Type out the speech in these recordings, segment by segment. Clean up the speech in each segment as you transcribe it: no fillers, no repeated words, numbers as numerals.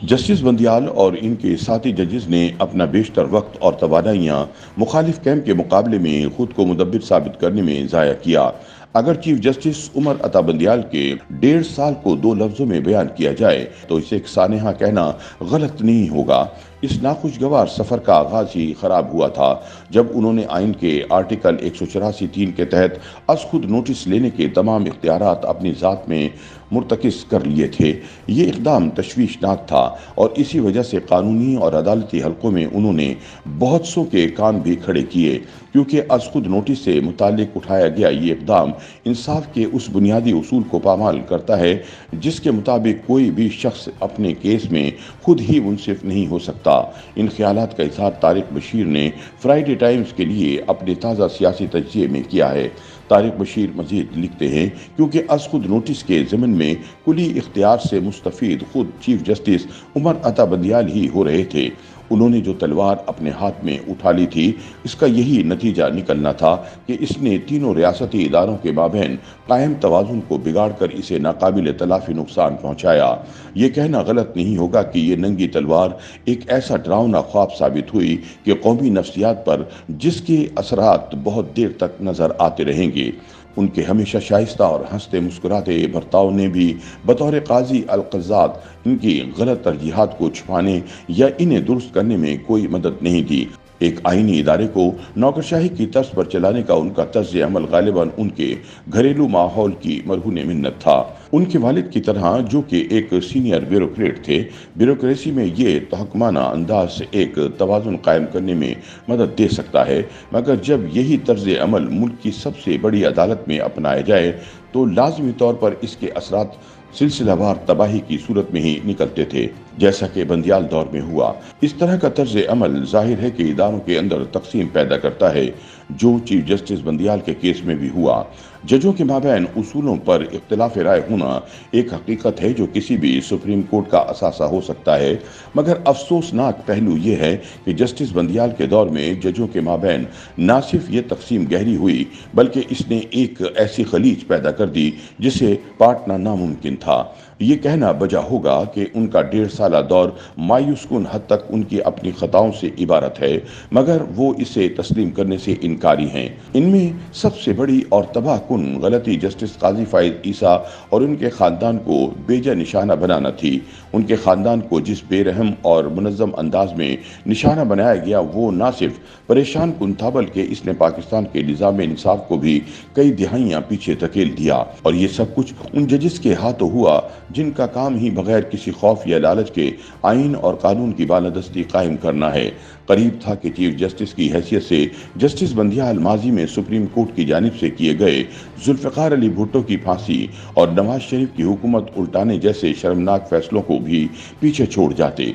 Justice Bandial اور ان کے ساتھی ججز نے اپنا بیشتر وقت اور توانائیاں مخالف کیمپ کے مقابلے میں خود کو مدبر ثابت کرنے میں ضائع کیا۔ اگر چیف جسٹس عمر عطا بندیال کے 1.5 سال کو 2 لفظوں میں بیان کیا جائے تو اسے ایک سانحہ کہنا غلط نہیں ہوگا۔ اس ناخوشگوار سفر کا آغاز ہی خراب ہوا تھا جب انہوں نے آئین کے آرٹیکل 184(3) کے تحت از خود نوٹس لینے کے تمام اختیارات اپنی ذات میں مرتکز کر لیے تھے۔ یہ اقدام تشویشناک تھا اور اسی وجہ سے قانونی اور عدالتی حلقوں میں انہوں نے بہت سو کے کان بھی کھڑے کیے، کیونکہ از خود نوٹس سے متعلق اٹھایا گیا یہ اقدام انصاف کے اس بنیادی اصول کو پامال کرتا ہے جس کے مطابق کوئی بھی شخص اپنے کیس میں خود ہی منصف نہیں ہو سکتا۔ ان خیالات کا اظہار طارق بشیر نے فرائیڈے ٹائمز کے لیے اپنے تازہ سیاسی تجزیے میں کیا ہے۔ طارق بشیر مزید لکھتے ہیں، کیونکہ از خود نوٹس کے ضمن میں کلی اختیار سے مستفید خود چیف جسٹس عمر عطا بندیال ہی ہو رہے تھے۔ انہوں نے جو تلوار اپنے ہاتھ میں اٹھا لی تھی، اس کا یہی نتیجہ نکلنا تھا کہ اس نے تینوں ریاستی اداروں کے مابین قائم توازن کو بگاڑ کر اسے ناقابل تلافی نقصان پہنچایا۔ یہ کہنا غلط نہیں ہوگا کہ یہ ننگی تلوار ایک ایسا ڈراؤنا خواب ثابت ہوئی کہ قومی نفسیات پر جس کے اثرات بہت دیر تک نظر آتے رہیں گے۔ ان کے ہمیشہ شائستہ اور ہنستے مسکراتے برتاؤ نے بھی بطور قاضی القضات ان کی غلط ترجیحات کو چھپانے یا انہیں درست کرنے میں کوئی مدد نہیں دی۔ ایک آئینی ادارے کو نوکرشاہی کی طرز پر چلانے کا ان کا طرز عمل غالباً ان کے گھریلو ماحول کی مرہون منت تھا۔ ان کے والد کی طرح جو کہ ایک سینئر بیوروکریٹ تھے، بیوروکریسی میں یہ تحکمانہ انداز ایک توازن قائم کرنے میں مدد دے سکتا ہے، مگر جب یہی طرز عمل ملک کی سب سے بڑی عدالت میں اپنایا جائے تو لازمی طور پر اس کے اثرات سلسلہ وار تباہی کی صورت میں ہی نکلتے تھے، جیسا کہ بندیال دور میں ہوا۔ اس طرح کا طرز عمل ظاہر ہے کہ اداروں کے اندر تقسیم پیدا کرتا ہے، جو چیف جسٹس بندیال کے کیس میں بھی ہوا۔ ججوں کے مابین اصولوں پر اختلاف رائے ہونا ایک حقیقت ہے جو کسی بھی سپریم کورٹ کا اثاثہ ہو سکتا ہے، مگر افسوسناک پہلو یہ ہے کہ جسٹس بندیال کے دور میں ججوں کے مابین نہ صرف یہ تقسیم گہری ہوئی بلکہ اس نے ایک ایسی خلیج پیدا کر دی جسے پاٹنا ناممکن تھا۔ یہ کہنا بجا ہوگا کہ ان کا 1.5 سالہ دور مایوس کن حد تک ان کی اپنی خطاؤں سے عبارت ہے، مگر وہ اسے تسلیم کرنے سے انکاری ہیں۔ ان میں سب سے بڑی اور تباہ کن غلطی جسٹس قاضی فائز عیسیٰ اور ان کے خاندان کو بے جا نشانہ بنانا تھی۔ ان کے خاندان کو جس بے رحم اور منظم انداز میں نشانہ بنایا گیا وہ نہ صرف پریشان کن تھا بلکہ اس نے پاکستان کے نظام انصاف کو بھی کئی دہائیاں پیچھے دھکیل دیا، اور یہ سب کچھ ان ججز کے ہاتھوں ہوا جن کا کام ہی بغیر کسی خوف یا لالچ کے آئین اور قانون کی بالادستی قائم کرنا ہے۔ قریب تھا کہ چیف جسٹس کی حیثیت سے جسٹس بندیال ماضی میں سپریم کورٹ کی جانب سے کیے گئے ذوالفقار علی بھٹو کی پھانسی اور نواز شریف کی حکومت الٹانے جیسے شرمناک فیصلوں کو بھی پیچھے چھوڑ جاتے۔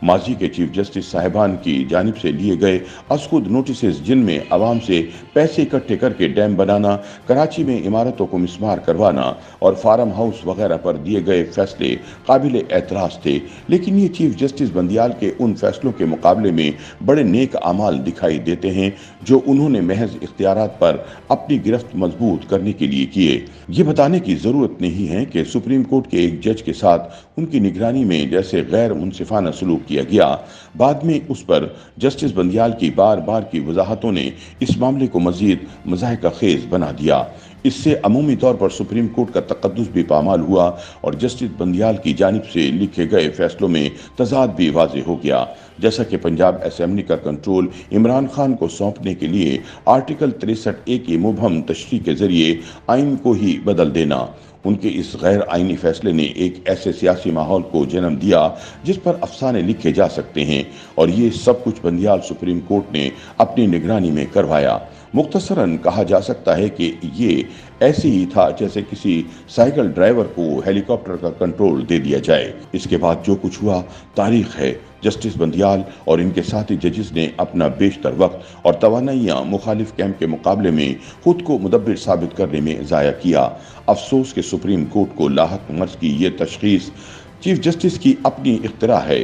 ماضی کے چیف جسٹس صاحبان کی جانب سے لیے گئے از خود نوٹسز، جن میں عوام سے پیسے اکٹھے کر کے ڈیم بنانا، کراچی میں عمارتوں کو مسمار کروانا اور فارم ہاؤس وغیرہ پر دیے گئے فیصلے قابل اعتراض تھے، لیکن یہ چیف جسٹس بندیال کے ان فیصلوں کے مقابلے میں بڑے نیک اعمال دکھائی دیتے ہیں جو انہوں نے محض اختیارات پر اپنی گرفت مضبوط کرنے کے لیے کیے۔ یہ بتانے کی ضرورت نہیں ہے کہ سپریم کورٹ کے ایک جج کے ساتھ ان کی نگرانی میں جیسے غیر منصفانہ سلوک کیا گیا، بعد میں اس پر جسٹس بندیال کی بار بار کی وضاحتوں نے اس معاملے کو مزید مضحکہ خیز بنا دیا۔ اس سے عمومی طور پر سپریم کورٹ کا تقدس بھی پامال ہوا اور جسٹس بندیال کی جانب سے لکھے گئے فیصلوں میں تضاد بھی واضح ہو گیا، جیسا کہ پنجاب اسمبلی کا کنٹرول عمران خان کو سونپنے کے لیے آرٹیکل 63(a) کی مبہم تشریح کے ذریعے آئین کو ہی بدل دینا۔ ان کے اس غیر آئینی فیصلے نے ایک ایسے سیاسی ماحول کو جنم دیا جس پر افسانے لکھے جا سکتے ہیں، اور یہ سب کچھ بندیال سپریم کورٹ نے اپنی نگرانی میں کروایا۔ مختصراً کہا جا سکتا ہے کہ یہ ایسے ہی تھا جیسے کسی سائیکل ڈرائیور کو ہیلی کاپٹر کا کنٹرول دے دیا جائے۔ اس کے بعد جو کچھ ہوا تاریخ ہے۔ جسٹس بندیال اور ان کے ساتھی ججز نے اپنا بیشتر وقت اور توانائیاں مخالف کیمپ کے مقابلے میں خود کو مدبر ثابت کرنے میں ضائع کیا۔ افسوس کہ سپریم کورٹ کو لاحق مرض کی یہ تشخیص چیف جسٹس کی اپنی اختراع ہے۔